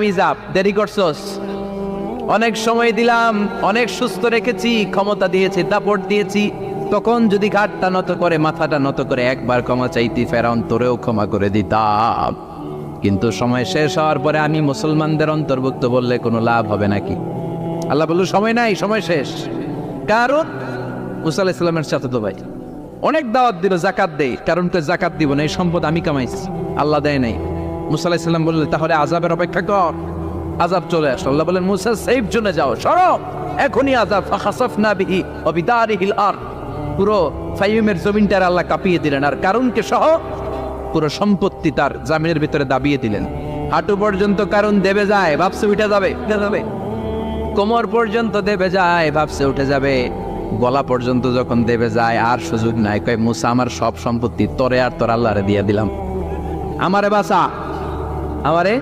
মিজাব দেরি করছস, অনেক সময় দিলাম, অনেক সুস্থ রেখেছি, ক্ষমতা দিয়েছি, দাপট দিয়েছি, তখন যদি ঘাটটা নত করে, মাথাটা নত করে একবার ক্ষমা চাইতি, ফেরাউন তোরেও ক্ষমা করে দিতাম। কিন্তু সময় শেষ হওয়ার পরে আমি মুসলমানদের অন্তর্ভুক্ত বললে কোনো লাভ হবে নাকি? আল্লাহ বলল সময় নাই, সময় শেষ। কারণ মুসা আলাইহিস সালামের চাচাতো ভাই অনেক দাওয়াত দিল, জাকাত দেই, কারণ তো জাকাত দিব না, এই সম্পদ আমি কামাইছি, আল্লাহ দেয় নাই। মুসা আলাইহিস সালাম বললেন তাহলে আযাবের অপেক্ষা কর, আযাব চলে আসলো। আল্লাহ বলেন মুসা সেফ জোনে যাও, সরো, এখনই আযাব। ফাখাসাফনা বিহি ওয়া বিদারিহিল আরদ, পুরো ফাইমের জমিনটার আল্লাহ কাঁপিয়ে দিলেন, আর কারুনকে সহ পুরো সম্পত্তি তার জামিনের ভিতরে দাবিয়ে দিলেন। হাঁটু পর্যন্ত কারণ দেবে যায়, ভাবছে উঠে যাবে, কোমর পর্যন্ত দেবে যায়, ভাবছে উঠে যাবে, গলা পর্যন্ত যখন দেবে যায় আর সুযোগ নাই। কয় মুসা আমার সব সম্পত্তি তোরে আর তোর আল্লাহরে দিয়ে দিলাম, আমারে বাঁচা, আমারে